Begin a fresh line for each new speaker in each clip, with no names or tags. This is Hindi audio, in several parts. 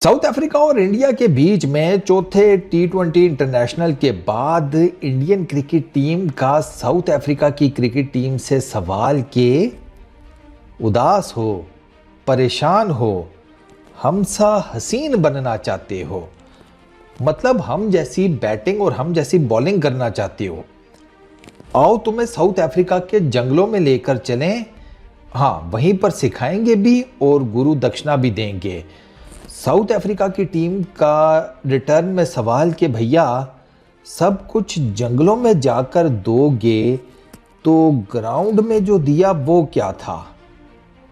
साउथ अफ्रीका और इंडिया के बीच में चौथे T20 इंटरनेशनल के बाद इंडियन क्रिकेट टीम का साउथ अफ्रीका की क्रिकेट टीम से सवाल के उदास हो, परेशान हो, हमसा हसीन बनना चाहते हो, मतलब हम जैसी बैटिंग और हम जैसी बॉलिंग करना चाहते हो, आओ तुम्हें साउथ अफ्रीका के जंगलों में लेकर चलें। हाँ, वहीं पर सिखाएंगे भी और गुरु दक्षिणा भी देंगे। साउथ अफ्रीका की टीम का रिटर्न में सवाल कि भैया सब कुछ जंगलों में जाकर दोगे तो ग्राउंड में जो दिया वो क्या था।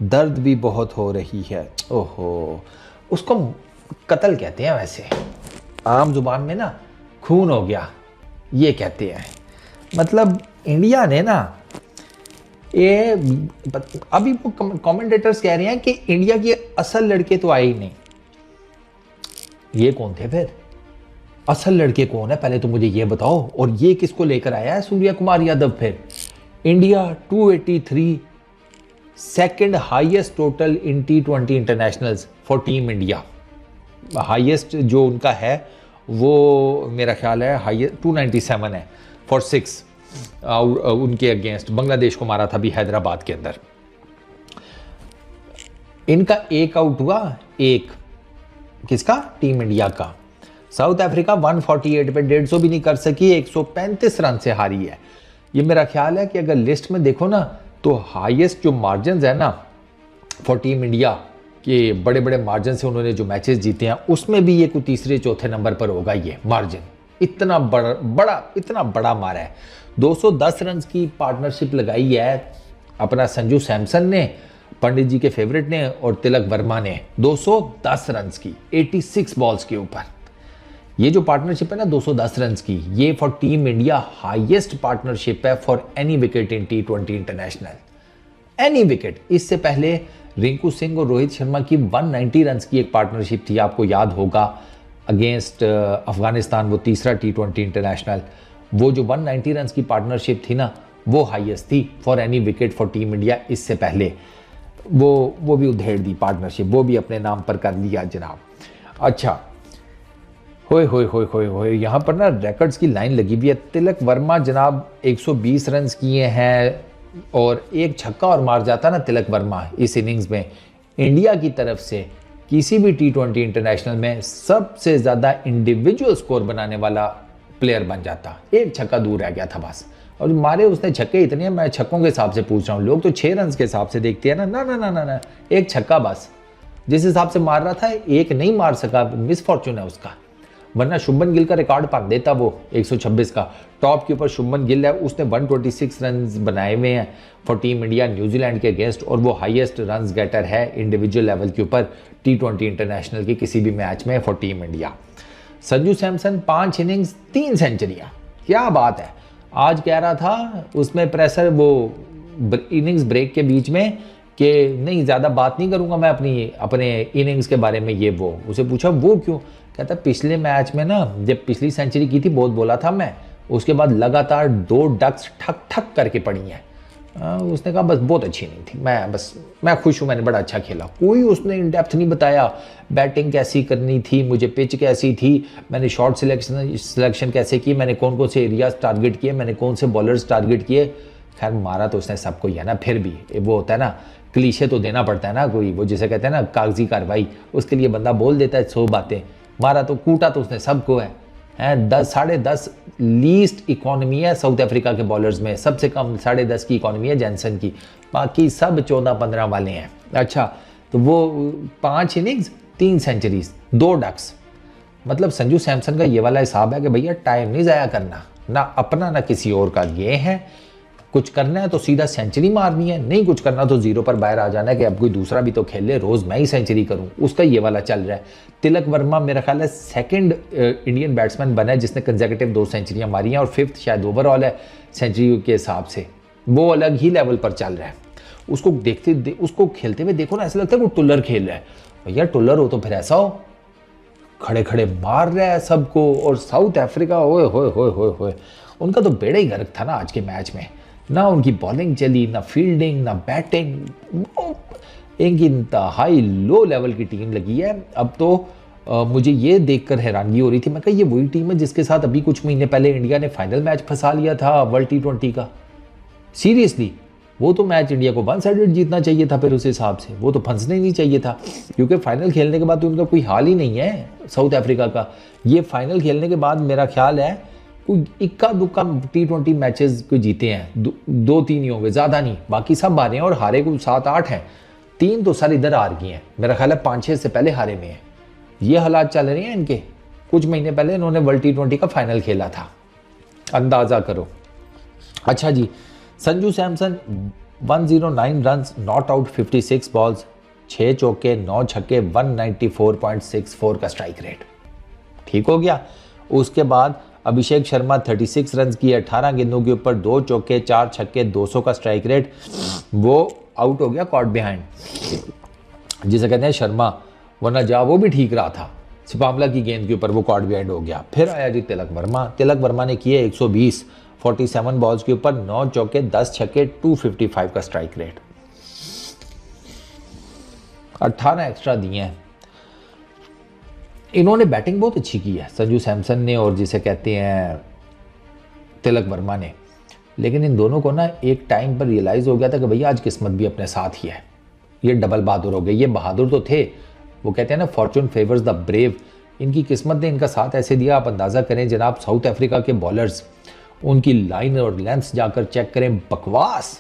दर्द भी बहुत हो रही है। ओहो, उसको कत्ल कहते हैं, वैसे आम जुबान में ना खून हो गया ये कहते हैं। मतलब इंडिया ने ना ये अभी वो कमेंटेटर्स कह रहे हैं कि इंडिया के असल लड़के तो आए ही नहीं। ये कौन थे फिर? असल लड़के कौन है पहले तो मुझे ये बताओ। और ये किसको लेकर आया है सूर्य कुमार यादव? फिर India 283 second highest total in T20 internationals for team India. Highest जो उनका है वो मेरा ख्याल है हाईएस्ट 297 है फॉर 6 उनके अगेंस्ट बांग्लादेश को मारा था भी हैदराबाद के अंदर। इनका एक आउट हुआ, एक किसका? टीम इंडिया का। साउथ अफ्रीका 148 पे 150 भी नहीं कर सकी, 135 रन से हारी है। ये मेरा ख्याल है कि अगर लिस्ट में देखो ना तो हाईएस्ट जो मार्जिन है ना फॉर टीम इंडिया के, बड़े बड़े मार्जिन से उन्होंने जो मैचेस जीते हैं उसमें भी ये कोई तीसरे चौथे नंबर पर होगा। ये मार्जिन इतना बड़ा मारा है। 210 रन की पार्टनरशिप लगाई है अपना संजू सैमसन ने, पंडित जी के फेवरेट ने, और तिलक वर्मा ने 210 रन की 86 बॉल्स के ऊपर। ये जो पार्टनरशिप है ना 210 रन की, ये for team India highest partnership है for any wicket in T20 international. Any wicket. इससे पहले रिंकू सिंह और रोहित शर्मा की 190 रन की एक पार्टनरशिप थी, आपको याद होगा, अगेंस्ट अफगानिस्तान, वो तीसरा T20 इंटरनेशनल। वो जो 190 रन की पार्टनरशिप थी ना वो हाईएस्ट थी for any wicket for team India. इससे पहले वो भी उधेड़ दी पार्टनरशिप, वो भी अपने नाम पर कर लिया जनाब। अच्छा, होए यहाँ पर ना रिकॉर्ड्स की लाइन लगी हुई है। तिलक वर्मा जनाब 120 रन किए हैं और एक छक्का और मार जाता ना तिलक वर्मा इस इनिंग्स में, इंडिया की तरफ से किसी भी T20 इंटरनेशनल में सबसे ज़्यादा इंडिविजुअल स्कोर बनाने वाला प्लेयर बन जाता। एक छक्का दूर रह गया था बस, और मारे उसने छक्के इतने हैं, मैं छक्कों के हिसाब से पूछ रहा हूँ, लोग तो 6 रन के हिसाब से देखते हैं ना। ना ना ना ना ना, एक छक्का बस। जिस हिसाब से मार रहा था एक नहीं मार सका, मिस फॉर्चून है उसका, वरना शुभमन गिल का रिकॉर्ड पान देता वो 126 का। टॉप के ऊपर शुभमन गिल है, उसने 126 रन बनाए हुए हैं फॉर टीम इंडिया न्यूजीलैंड के अगेंस्ट, और वो हाईएस्ट रन गेटर है इंडिविजुअल लेवल के ऊपर T20 इंटरनेशनल के किसी भी मैच में for team India. Sanju Samson 5 innings 3 सेंचुरियां, क्या बात है। आज कह रहा था उसमें प्रेशर वो इनिंग्स ब्रेक के बीच में कि नहीं ज़्यादा बात नहीं करूंगा मैं अपने इनिंग्स के बारे में, ये वो। उसे पूछा वो क्यों? कहता पिछले मैच में ना जब पिछली सेंचुरी की थी बहुत बोला था मैं, उसके बाद लगातार 2 डक्स ठक ठक करके पड़ी हैं। उसने कहा बस बहुत अच्छी नहीं थी, मैं खुश हूँ, मैंने बड़ा अच्छा खेला। कोई उसने इन डेप्थ नहीं बताया, बैटिंग कैसी करनी थी, मुझे पिच कैसी थी, मैंने शॉट सिलेक्शन कैसे की, मैंने कौन कौन से एरियाज टारगेट किए, मैंने कौन से बॉलर्स टारगेट किए। खैर मारा तो उसने सबको ही है ना, फिर भी वो होता है ना, क्लीशे तो देना पड़ता है ना कोई, वो जिसे कहते हैं ना कागजी कार्रवाई, उसके लिए बंदा बोल देता है 100 बातें। मारा तो कूटा तो उसने सबको है। 10.5 लीस्ट इकोनॉमी है साउथ अफ्रीका के बॉलर्स में, सबसे कम 10.5 की इकोनॉमी है जैनसन की, बाकी सब 14-15 वाले हैं। अच्छा, तो वो 5 इनिंग्स 3 सेंचुरीज 2 डक्स। मतलब संजू सैमसन का ये वाला हिसाब है कि भैया टाइम नहीं ज़ाया करना, ना अपना ना किसी और का। ये है कुछ करना है तो सीधा सेंचुरी मारनी है, नहीं कुछ करना तो जीरो पर बाहर आ जाना है कि अब कोई दूसरा भी तो खेल ले, रोज मैं ही सेंचुरी करूं, उसका ये वाला चल रहा है। तिलक वर्मा मेरा ख्याल है सेकंड इंडियन बैट्समैन बना है जिसने कंसेक्यूटिव 2 सेंचुरियां मारी हैं, और 5th शायद ओवरऑल है सेंचुरी के हिसाब से। वो अलग ही लेवल पर चल रहा है। उसको उसको खेलते हुए देखो ना, ऐसा लगता है वो टुल्लर खेल रहा है। भैया टुल्लर हो तो फिर ऐसा हो, खड़े खड़े मार रहा है सबको। और साउथ अफ्रीका ओए होए होए होए होए, उनका तो बेड़ा ही गर्क था ना आज के मैच में। ना उनकी बॉलिंग चली, ना फील्डिंग, ना बैटिंग। एक इंतहाई लो लेवल की टीम लगी है। अब तो मुझे ये देखकर हैरानगी हो रही थी, मैं कहा ये वही टीम है जिसके साथ अभी कुछ महीने पहले इंडिया ने फाइनल मैच फंसा लिया था वर्ल्ड T20 का। सीरियसली वो तो मैच इंडिया को 1 साइडेड जीतना चाहिए था, फिर उस हिसाब से वो तो फंसने ही नहीं चाहिए था, क्योंकि फाइनल खेलने के बाद तो उनका कोई हाल ही नहीं है साउथ अफ्रीका का। ये फाइनल खेलने के बाद मेरा ख्याल है कोई इक्का दुक्का T20 मैचेस को जीते हैं, 2-3 ही होंगे, ज़्यादा नहीं, बाकी सब हारे हैं, और हारे को 7-8 हैं, 3 तो सर इधर हार गए हैं, मेरा ख्याल है 5-6 से पहले हारे में हैं। ये हालात चल रहे हैं इनके। कुछ महीने पहले इन्होंने वर्ल्ड T20 का फाइनल खेला था, अंदाज़ा करो। अच्छा जी, Sanju Samson 109 runs, not out 56 balls, 6 चौके 9 छक्के, 194.64 का स्ट्राइक रेट, ठीक हो गया। उसके बाद अभिषेक शर्मा 36 रन किए 18 गेंदों के ऊपर, 2 चौके 4 छक्के, 200 का स्ट्राइक रेट, वो आउट हो गया कॉट बिहाइंड, जिसे कहते हैं शर्मा, वरना जा वो भी ठीक रहा था, सिपामला की गेंद के ऊपर वो कॉट बिहाइंड हो गया। फिर आया जी तिलक वर्मा, तिलक वर्मा ने किए 120 47 बॉल्स के ऊपर, 9 चौके 10 छक्के, 255 का स्ट्राइक रेट, 18 एक्स्ट्रा दिए हैं। इन्होंने बैटिंग बहुत अच्छी की है संजू सैमसन ने, और जिसे कहते हैं तिलक वर्मा ने, लेकिन इन दोनों को ना एक टाइम पर रियलाइज़ हो गया था कि भैया आज किस्मत भी अपने साथ ही है। ये डबल बहादुर हो गए, ये बहादुर तो थे, वो कहते हैं ना फॉर्चून फेवर्स द ब्रेव, इनकी किस्मत ने इनका साथ ऐसे दिया। आप अंदाज़ा करें जनाब, साउथ अफ्रीका के बॉलर्स, उनकी लाइन और लेंथ जाकर चेक करें, बकवास,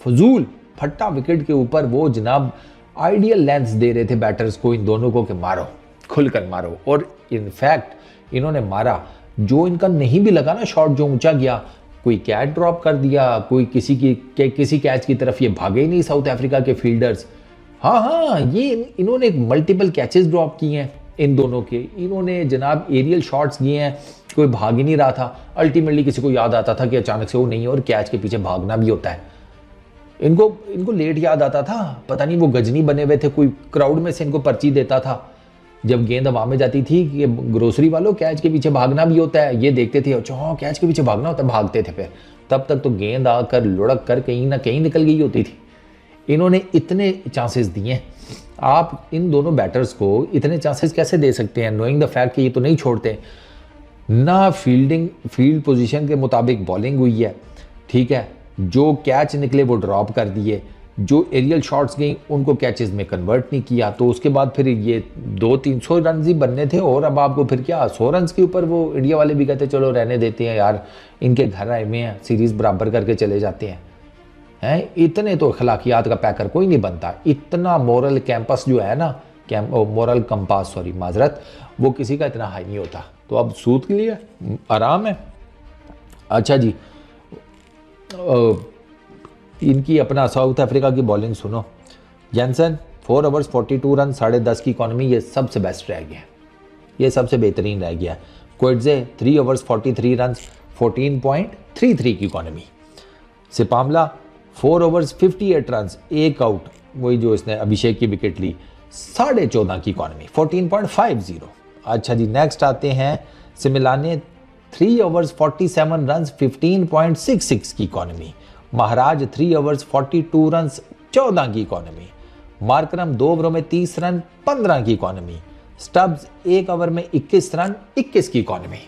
फजूल, फट्टा विकेट के ऊपर वो जनाब आइडियल लेंथ दे रहे थे बैटर्स को, इन दोनों को कि मारो, खुलकर मारो। और इनफैक्ट इन्होंने मारा, जो इनका नहीं भी लगा ना शॉट, जो ऊंचा गया, कोई कैच ड्रॉप कर दिया, कोई किसी कैच की तरफ ये भागे ही नहीं साउथ अफ्रीका के फील्डर्स। हाँ, ये इन्होंने मल्टीपल कैचेस ड्रॉप किए हैं इन दोनों के, इन्होंने जनाब एरियल शॉट्स किए हैं, कोई भाग ही नहीं रहा था। अल्टीमेटली किसी को याद आता था कि अचानक से वो नहीं है और कैच के पीछे भागना भी होता है। इनको लेट याद आता था, पता नहीं वो गजनी बने हुए थे, कोई क्राउड में से इनको पर्ची देता था जब गेंद हवा में जाती थी कि ग्रोसरी वालों कैच के पीछे भागना भी होता है। ये देखते थे, अच्छा हाँ कैच के पीछे भागना होता है, भागते थे। फिर तब तक तो गेंद आकर लुढ़क कर कहीं ना कहीं निकल गई होती थी। इन्होंने इतने चांसेस दिए, आप इन दोनों बैटर्स को इतने चांसेस कैसे दे सकते हैं, नोइंग द फैक्ट कि ये तो नहीं छोड़ते ना। फील्ड पोजीशन के मुताबिक बॉलिंग हुई है, ठीक है, जो कैच निकले वो ड्रॉप कर दिए, जो एरियल शॉट्स गई उनको कैचेस में कन्वर्ट नहीं किया। तो उसके बाद फिर ये 200-300 रन ही बनने थे, और अब आपको फिर क्या 100 रन के ऊपर वो इंडिया वाले भी कहते चलो रहने देते हैं यार, इनके घर आए में हैं, सीरीज़ बराबर करके चले जाते हैं। इतने तो अखलाकियात का पैकर कोई नहीं बनता, इतना मोरल कैंपस जो है ना, मोरल कंपास सॉरी माजरत, वो किसी का इतना हाई नहीं होता। तो अब सूद के लिए आराम है। अच्छा जी, इनकी अपना साउथ अफ्रीका की बॉलिंग सुनो। जैनसन 4 ओवर्स 42 रन, 10.5 की इकॉनमी, ये सबसे बेस्ट रह गया, ये सबसे बेहतरीन रह गया। कोएट्जे 3 ओवर्स 43 रन, 14.33 की economy. Sipamla 4 overs 58 run, 1 out, वही जो इसने अभिषेक की विकेट ली, 14.5 की इकॉनमी, 14.50। अच्छा जी, नेक्स्ट आते हैं सिमिलाने 3 ओवर्स 47 रन, 15.66 की इकॉनमी। महाराज 3 ओवर्स 42 रन, 14 की इकॉनमी। मार्करम 2 ओवरों में 30 रन, 15 की इकॉनमी। स्टब्स 1 ओवर में 21 रन, 21 की इकॉनमी।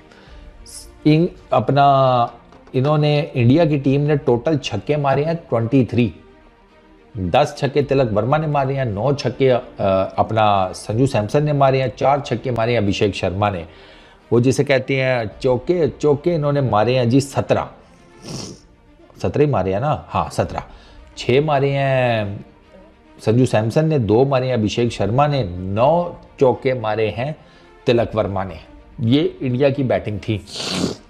इन्होंने इंडिया की टीम ने टोटल छक्के मारे हैं 23, 10 छक्के तिलक वर्मा ने मारे हैं, 9 छक्के अपना संजू सैमसन ने मारे हैं, 4 छक्के मारे हैं अभिषेक शर्मा ने। वो जिसे कहते हैं चौके इन्होंने मारे हैं जी 17 ही मारे हैं ना, हाँ 17। 6 मारे हैं संजू सैमसन ने, 2 मारे हैं अभिषेक शर्मा ने, 9 चौके मारे हैं तिलक वर्मा ने। ये इंडिया की बैटिंग थी,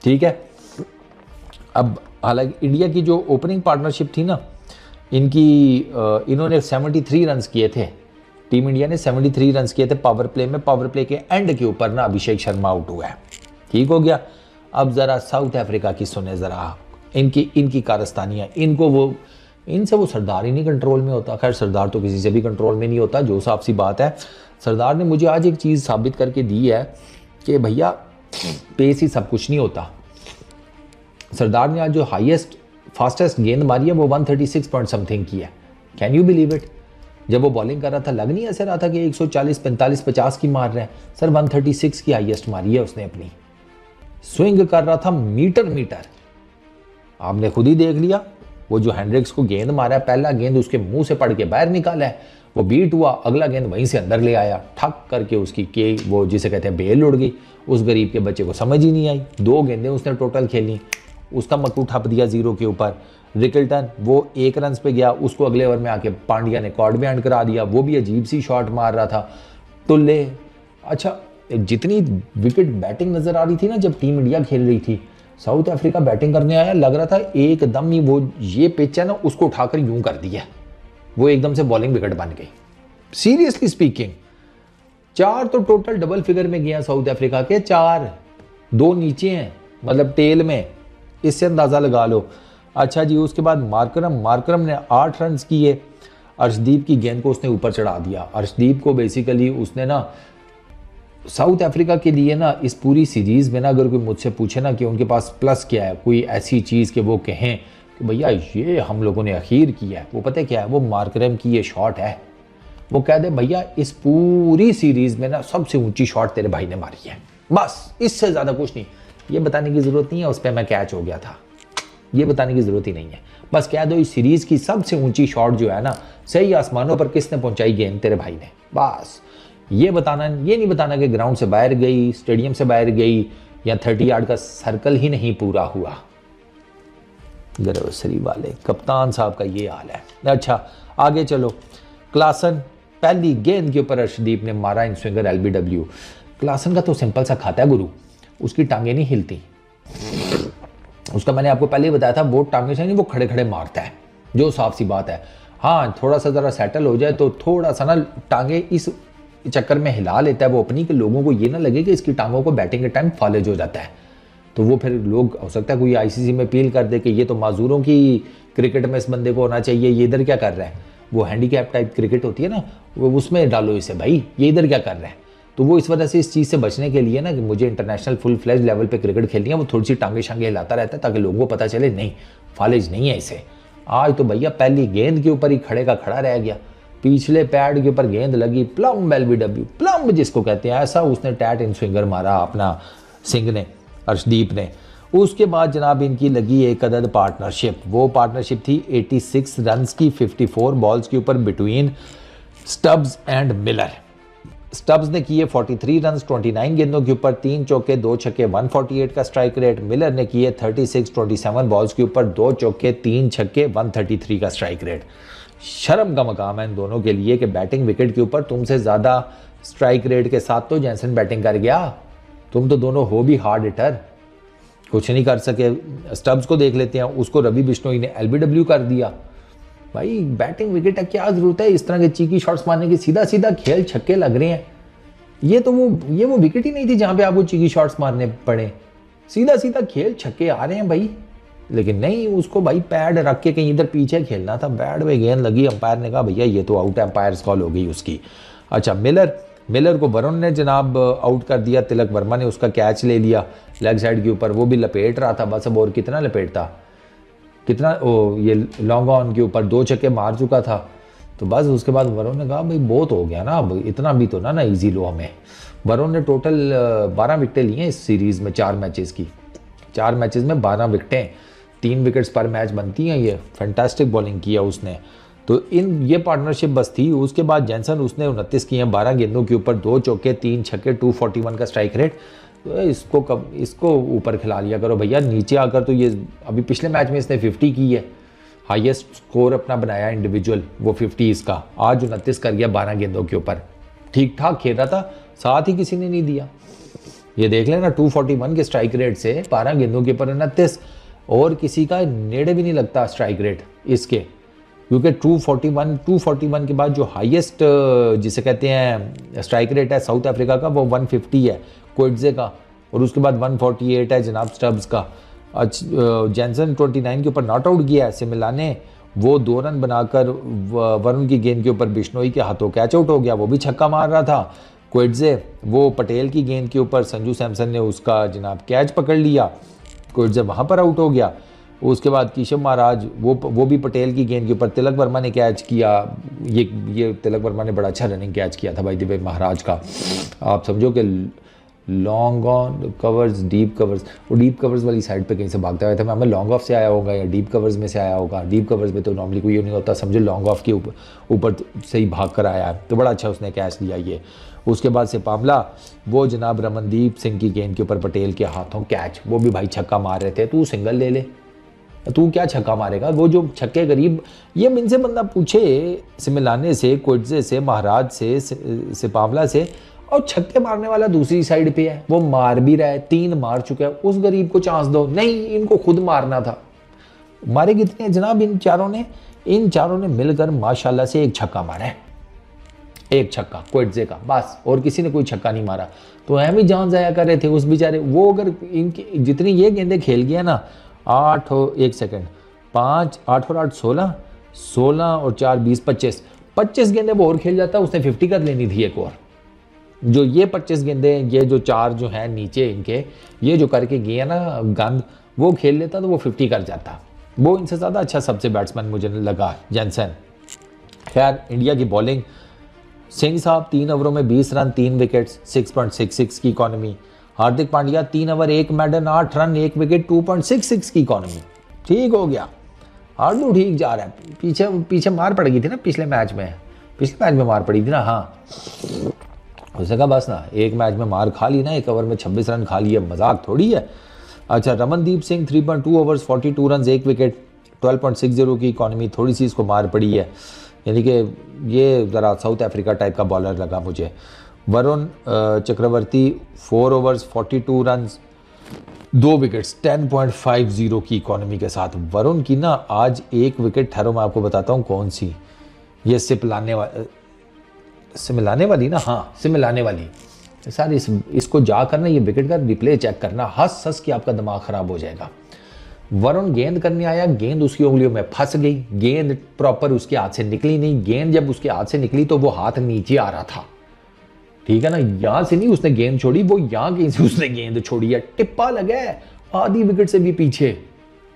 ठीक है। अब हालांकि इंडिया की जो ओपनिंग पार्टनरशिप थी ना, इन्होंने 73 रन किए थे, टीम इंडिया ने 73 रन किए थे पावर प्ले में। पावर प्ले के एंड के ऊपर ना अभिषेक शर्मा आउट हुआ है, ठीक हो गया। अब ज़रा साउथ अफ्रीका की सुने ज़रा इनकी कारस्तानियाँ, इनसे वो सरदार ही नहीं कंट्रोल में होता। खैर सरदार तो किसी से भी कंट्रोल में नहीं होता, जो साफ सी बात है। सरदार ने मुझे आज एक चीज़ साबित करके दी है कि भैया पेस ही सब कुछ नहीं होता। सरदार ने आज जो फास्टेस्ट गेंद मारी है वो 136 पॉइंट समथिंग की है, कैन यू बिलीव इट। जब वो बॉलिंग कर रहा था लग नहीं ऐसे रहा था कि 140, 45, 50 की मार रहे हैं। सर 136 की हाईएस्ट मारी है उसने अपनी। स्विंग कर रहा था मीटर मीटर। आपने खुद ही देख लिया, वो जो हेंड्रिक्स को गेंद मारा है, पहला गेंद उसके मुंह से पड़ के बाहर निकाला है, वो बीट हुआ, अगला गेंद वहीं से अंदर ले आया, ठक करके उसकी के वो जिसे कहते हैं बेल उड़ गई। उस गरीब के बच्चे को समझ ही नहीं आई। 2 गेंदें उसने टोटल खेली, उसका मक्कू ठप दिया 0 के ऊपर। रिकल्टन वो 1 रन पे गया, उसको अगले ओवर में आके पांड्या ने कॉर्ड में एंड करा दिया, वो भी अजीब सी शॉट मार रहा था। तो ले अच्छा, जितनी विकेट बैटिंग नजर आ रही थी ना जब टीम इंडिया खेल रही थी, साउथ अफ्रीका बैटिंग करने आया, लग रहा था एकदम ही वो ये पिच है ना उसको उठाकर यूं कर दिया, वो एकदम से बॉलिंग विकेट बन गई। सीरियसली स्पीकिंग 4 तो टोटल डबल फिगर में गया साउथ अफ्रीका के, 4, 2 नीचे हैं मतलब टेल में, इससे अंदाजा लगा लो। अच्छा जी, उसके बाद मार्करम ने 8 रन किए। अर्शदीप की गेंद को उसने ऊपर चढ़ा दिया। अर्शदीप को बेसिकली उसने ना साउथ अफ्रीका के लिए ना इस पूरी सीरीज में ना, अगर कोई मुझसे पूछे ना कि उनके पास प्लस क्या है, कोई ऐसी चीज़ कि वो कहें कि भैया ये हम लोगों ने अखीर किया है, वो पता है क्या है? वो मार्करम की ये शॉट है। वो कह दे भैया इस पूरी सीरीज में ना सबसे ऊंची शॉट तेरे भाई ने मारी है, बस इससे ज़्यादा कुछ नहीं। ये बताने की ज़रूरत नहीं है उस पर मैं कैच हो गया था, ये बताने की ज़रूरत ही नहीं है। बस कह दो इस सीरीज की सबसे ऊंची शॉट जो है ना, सही आसमानों पर किसने पहुंचाई गेंद? तेरे भाई ने। बस ये बताना, ये नहीं बताना कि ग्राउंड से बाहर गई, स्टेडियम से बाहर गई, या 30 यार्ड का सर्कल ही नहीं पूरा हुआ। ग्रोसरी वाले कप्तान साहब का ये हाल है। अच्छा आगे चलो, क्लासन पहली गेंद के ऊपर अर्शदीप ने मारा इन स्विंगर LBW। क्लासन का तो सिंपल सा खाता है गुरु, उसकी टांगे नहीं हिलती। उसका मैंने आपको पहले ही बताया था, वो टांगे से नहीं, वो खड़े खड़े मारता है, जो साफ सी बात है। हाँ थोड़ा सा ज़रा सेटल हो जाए तो थोड़ा सा ना टांगे इस चक्कर में हिला लेता है वो अपनी, कि लोगों को ये ना लगे कि इसकी टांगों को बैटिंग के टाइम फॉलेज हो जाता है। तो वो फिर लोग, हो सकता है कोई ICC में अपील कर दे कि ये तो माजूरों की क्रिकेट में इस बंदे को होना चाहिए, ये इधर क्या कर रहा है? वो हैंडीकैप टाइप क्रिकेट होती है ना, वो उसमें डालो इसे भाई, ये इधर क्या कर रहा है? तो वो इस वजह से इस चीज़ से बचने के लिए ना कि मुझे इंटरनेशनल फुल फ्लैज लेवल पे क्रिकेट खेलनी है, वो थोड़ी सी टांगे शांगे हिलाता रहता है ताकि लोगों को पता चले नहीं फॉलेज नहीं है इसे। आज तो भैया पहली गेंद के ऊपर ही खड़े का खड़ा रह गया, पिछले पैड के ऊपर गेंद लगी, प्लम LBW, प्लम जिसको कहते हैं, ऐसा उसने टैट इन स्विंगर मारा अपना सिंह ने, अर्शदीप ने। उसके बाद जनाब इनकी लगी एक अदद पार्टनरशिप। वो पार्टनरशिप थी 86 रन्स की 54 बॉल्स के ऊपर between Stubbs and Miller. Stubbs ने किए 43 रन्स 29 गेंदों के ऊपर, 3 चौके 2 छक्के 148 का स्ट्राइक रेट। मिलर ने किए 36 27 बॉल्स के ऊपर, 2 चौके 3 छक्के 133 का स्ट्राइक रेट। शर्म का मकाम है इन दोनों के लिए कि बैटिंग विकेट के ऊपर तुमसे ज़्यादा स्ट्राइक रेट के साथ तो जैनसन बैटिंग कर गया। तुम तो दोनों हो भी हार्ड हिटर, कुछ नहीं कर सके। स्टब्स को देख लेते हैं, उसको रवि बिश्नोई ने LBW कर दिया। भाई बैटिंग विकेट है, क्या जरूरत है इस तरह के चीकी शॉट्स मारने की? सीधा सीधा खेल छक्के लग रहे हैं। ये वो विकेट ही नहीं थी जहां पे आपको चीकी शॉट्स मारने पड़े, सीधा सीधा खेल छक्के आ रहे हैं भाई। लेकिन नहीं, उसको भाई पैड रख के कहीं इधर पीछे खेलना था। बैट में गेंद लगी, अंपायर ने कहा भैया ये तो आउट है, अंपायर कॉल हो गई उसकी। अच्छा मिलर को वरुण ने जनाब आउट कर दिया, तिलक वर्मा ने उसका कैच ले लिया लेग साइड के ऊपर, वो भी लपेट रहा था बस। अब और कितना लपेटता, कितना ये लॉन्ग ऑन के ऊपर 2 छक्के मार चुका था। तो बस उसके बाद वरुण ने कहा भाई बहुत हो गया ना, अब इतना भी तो ना ईजी लो हमें। वरुण ने टोटल 12 विकेटें ली हैं इस सीरीज़ में, 4 मैचेस की, 4 मैचेस में 12 विकेटें, 3 विकेट्स पर मैच बनती हैं। ये फैंटास्टिक बॉलिंग किया उसने। तो ये पार्टनरशिप बस थी। उसके बाद जैनसन उसने 29 किए हैं 12 गेंदों के ऊपर, 2 चौके 3 छक्के 241 का स्ट्राइक रेट। तो इसको ऊपर खिला लिया करो भैया। नीचे आकर तो ये अभी पिछले मैच में इसने 50 की है, हाईएस्ट स्कोर अपना बनाया इंडिविजुअल, वो 50 इसका। आज 29 कर गया 12 गेंदों के ऊपर, ठीक ठाक खेल रहा था, साथ ही किसी ने नहीं दिया। ये देख लेना 241 के स्ट्राइक रेट से 12 गेंदों के ऊपर 29, और किसी का नेड़े भी नहीं लगता स्ट्राइक रेट इसके, क्योंकि 241 के बाद जो हाईएस्ट जिसे कहते हैं स्ट्राइक रेट है साउथ अफ्रीका का, वो 150 है कोइट्जे का, और उसके बाद 148 है जनाब स्टब्स का। जैनसन 29 के ऊपर नॉट आउट किया है। सिमिला ने वो 2 रन बनाकर वरुण की गेंद के ऊपर बिश्नोई के हाथों कैच आउट हो गया, वो भी छक्का मार रहा था। कोइट्जे वो पटेल की गेंद के ऊपर संजू सैमसन ने उसका जनाब कैच पकड़ लिया, कोइट्जे वहाँ पर आउट हो गया। उसके बाद केशव महाराज, वो भी पटेल की गेंद के ऊपर तिलक वर्मा ने कैच किया। ये तिलक वर्मा ने बड़ा अच्छा रनिंग कैच किया था भाई दिव्य महाराज का। आप समझो कि long on covers, deep covers, वो डीप कवर्स वाली साइड पे कहीं से भागता हुआ था। मैं लॉन्ग ऑफ से आया होगा या डीप कवर्स में से आया होगा। डीप कवर्स में तो नॉर्मली कोई नहीं होता, समझो लॉन्ग ऑफ के ऊपर से ही भाग कर आया है, तो बड़ा अच्छा उसने कैच लिया ये। उसके बाद से पामला, वो जनाब रमनदीप सिंह की गेंद के ऊपर पटेल के हाथों कैच, वो भी भाई छक्का मार रहे थे। तू सिंगल ले ले, तू क्या छक्का मारेगा? वो जो छक्के करीब, ये मिन से बंदा पूछे, सिमिलाने से, कोटजे से, महाराज से पावला से, और छक्के मारने वाला दूसरी साइड पे है, वो मार भी रहा है, 3 मार चुका है। उस गरीब को चांस दो। नहीं, इनको खुद मारना था। मारे कितने जनाब इन चारों ने मिलकर माशाल्लाह से एक छक्का मारा है, एक छक्का कोटजे का, बस। और किसी ने कोई छक्का नहीं मारा। तो हम ही जान जाया कर रहे थे उस बेचारे। वो अगर इनकी जितनी ये गेंदें खेल गया ना, 8 और 1 सेकंड, 5, 8 और 8 16, 16 और 4 20, 25 गेंदें वो और खेल जाता, उसने 50 कर लेनी थी एक और। जो ये 25 गेंदें, ये जो 4 जो है नीचे इनके, ये जो करके गए ना गंद, वो खेल लेता तो वो 50 कर जाता। वो इनसे ज़्यादा अच्छा सबसे बैट्समैन मुझे लगा जेनसन। खैर, इंडिया की बॉलिंग, सिंह साहब 3 ओवरों में 20 रन, 3 विकेट्स, 6.66 की economy. Hardik Pandya 3 over 1 maiden, 8 run 1 wicket, 2.66 की इकॉनमी। ठीक हो गया, हार्डू ठीक जा रहा है। पीछे मार पड़ गई थी ना पिछले मैच में मार पड़ी थी ना। हाँ, उसने कहा बस ना, एक मैच में मार खा ली ना, 1 ओवर में 26 रन खा लिए, मजाक थोड़ी है। अच्छा, Ramandeep Singh 3.2 overs, 42 run 1 wicket, 12.60 की इकॉनमी। थोड़ी सी इसको मार पड़ी है, यानी कि ये ज़रा साउथ अफ्रीका टाइप का बॉलर लगा मुझे। Varun Chakravarthy 4 overs 42 run 2 wickets, 10.50 की इकॉनमी के साथ। वरुण की ना आज 1 विकेट, ठहरो मैं आपको बताता हूँ कौन सी, ये सिमिलाने वाली ना, हाँ सिमिलाने वाली। सर इसको जाकर ना ये विकेट का रिप्ले चेक करना, हंस के आपका दिमाग ख़राब हो जाएगा। वरुण गेंद करने आया, गेंद उसकी उंगलियों में फंस गई, गेंद प्रॉपर उसके हाथ से निकली नहीं। गेंद जब उसके हाथ से निकली तो वो हाथ नीचे आ रहा था, ठीक है ना, यहां से नहीं उसने गेंद छोड़ी, वो यहां कहीं से उसने गेंद छोड़ी है। टिप्पा लगा है आधी विकेट से भी पीछे,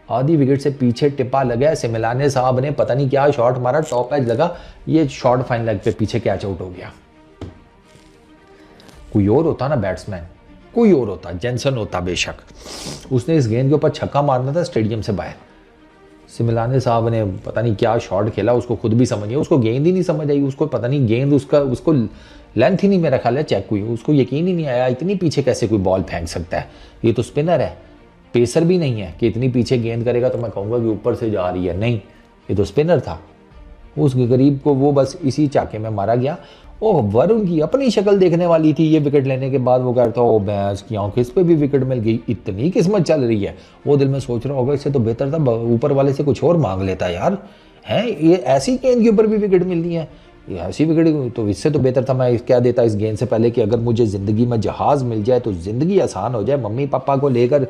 आधी विकेट से पीछे टिप्पा लगा है। सिमिलाने साहब ने पता नहीं क्या शॉट मारा, टॉप एज लगा, ये शॉट फाइन लेग पे पीछे कैच आउट हो गया। कोई और होता ना बैट्समैन, कोई और होता, जेनसन होता बेशक, उसने इस गेंद के ऊपर छक्का मारना था स्टेडियम से बाहर। सिमिलाने साहब ने पता नहीं क्या शॉट खेला, उसको खुद भी समझ नहीं, उसको गेंद ही नहीं समझ आई, उसको पता नहीं गेंद उसको लेंथ ही नहीं मेरा ख्याल है चेक हुई, उसको यकीन ही नहीं आया इतनी पीछे कैसे कोई बॉल फेंक सकता है। ये तो स्पिनर है, पेसर भी नहीं है कि इतनी पीछे गेंद करेगा तो मैं कहूँगा कि ऊपर से जा रही है, नहीं, ये तो स्पिनर था। उस गरीब को वो बस इसी चाके में मारा गया। ओह, वरुण की अपनी शक्ल देखने वाली थी ये विकेट लेने के बाद। वो कहता ओ भैंस की आंख, इस पे भी विकेट मिल गई, इतनी किस्मत चल रही है। वो दिल में सोच रहा होगा इससे तो बेहतर था ऊपर वाले से कुछ और मांग लेता यार, है ये ऐसी गेंद के ऊपर भी विकेट मिलनी है, ये ऐसी विकेट, तो इससे तो बेहतर था मैं क्या देता इस गेंद से पहले कि अगर मुझे ज़िंदगी में जहाज़ मिल जाए तो ज़िंदगी आसान हो जाए, मम्मी पापा को लेकर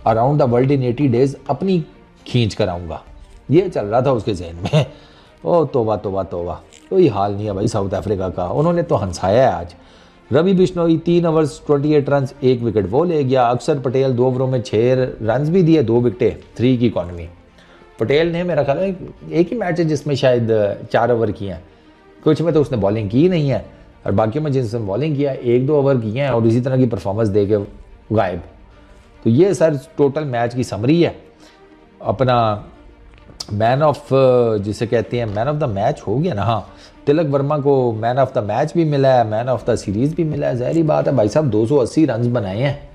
around the world in 80 days अपनी खींच कर आऊँगा। ये चल रहा था उसके जहन में। ओ तोबा तोबा तोबा, कोई हाल नहीं है भाई साउथ अफ्रीका का, उन्होंने तो हंसाया है आज। Ravi Bishnoi 3 overs 28 run 1 wicket, वो ले गया। अक्षर पटेल 2 ओवरों में 6 रन भी दिए, 2 विकेटें, 3 की इकॉनमी। पटेल ने मेरा ख्याल है एक ही मैच है जिसमें शायद 4 ओवर किए हैं, कुछ में तो उसने बॉलिंग की नहीं है, और बाकी में जिसने बॉलिंग किया 1-2 ओवर किए हैं और इसी तरह की परफॉर्मेंस दे के गायब। तो ये सर टोटल मैच की समरी है। अपना मैन ऑफ जिसे कहते हैं मैन ऑफ द मैच हो गया ना, हाँ, तिलक वर्मा को मैन ऑफ द मैच भी मिला है, मैन ऑफ द सीरीज़ भी मिला है। ज़ाहिर बात है भाई साहब, 280 रन बनाए हैं,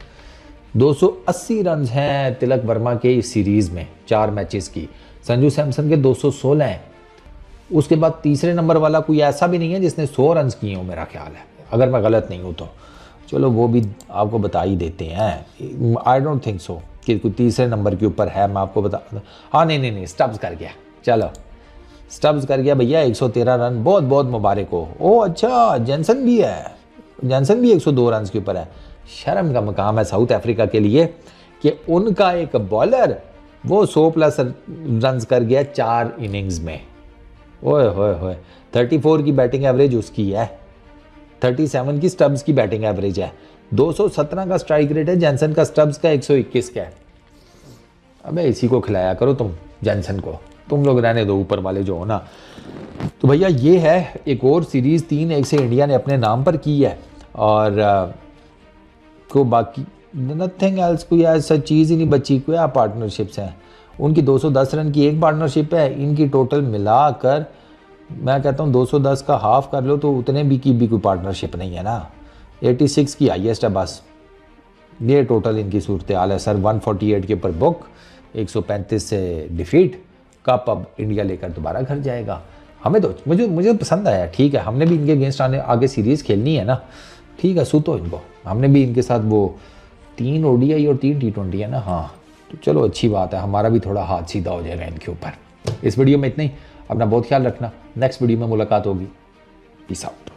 280 रन हैं तिलक वर्मा के इस सीरीज़ में 4 मैचेस की। संजू सैमसन के 216 हैं। उसके बाद तीसरे नंबर वाला कोई ऐसा भी नहीं है जिसने 100 रन किए हो मेरा ख्याल है, अगर मैं गलत नहीं हूँ तो। चलो वो भी आपको बता ही देते हैं, आई डोंट थिंक सो कि कोई तीसरे नंबर के ऊपर है, मैं आपको बता, हाँ नहीं स्टब्स कर गया, चलो स्टब्स कर गया भैया, 113 रन, बहुत बहुत मुबारक हो। ओ अच्छा, जेनसन भी है, जेनसन भी 102 रन के ऊपर है। शर्म का मकाम है साउथ अफ्रीका के लिए कि उनका एक बॉलर वो 100+ रन कर गया 4 इनिंग्स में। ओए होए होए, 34 की बैटिंग एवरेज उसकी है, 37 की स्टब्स की बैटिंग एवरेज है, 217 का स्ट्राइक रेट है, जेनसन का स्टब्स का 121 का है। अबे इसी को खिलाया करो तुम जॉनसन को, तुम लोग रहने दो ऊपर वाले जो हो ना। तो भैया ये है एक और सीरीज़ 3-1 से इंडिया ने अपने नाम पर की है। और को बाकी नथिंग एल्स, कोई ऐसा चीज़ ही नहीं बची। क्या पार्टनरशिप्स हैं उनकी? 210 रन की एक पार्टनरशिप है, इनकी टोटल मिलाकर मैं कहता हूँ 210 का हाफ कर लो तो उतने भी कोई पार्टनरशिप नहीं है ना। 86 की हाईएस्ट है बस। ये टोटल इनकी सूरत हाल है सर। 148 के ऊपर बुक, 135 से डिफीट। कप अब इंडिया लेकर दोबारा घर जाएगा। हमें तो मुझे पसंद आया, ठीक है। हमने भी इनके अगेंस्ट आगे सीरीज़ खेलनी है ना, ठीक है। सूतो इनको, हमने भी इनके साथ वो 3 ODI और 3 T20 है ना, हाँ। तो चलो अच्छी बात है, हमारा भी थोड़ा हाथ सीधा हो जाएगा इनके ऊपर। इस वीडियो में इतना ही। अपना बहुत ख्याल रखना, नेक्स्ट वीडियो में मुलाकात होगी। Peace out.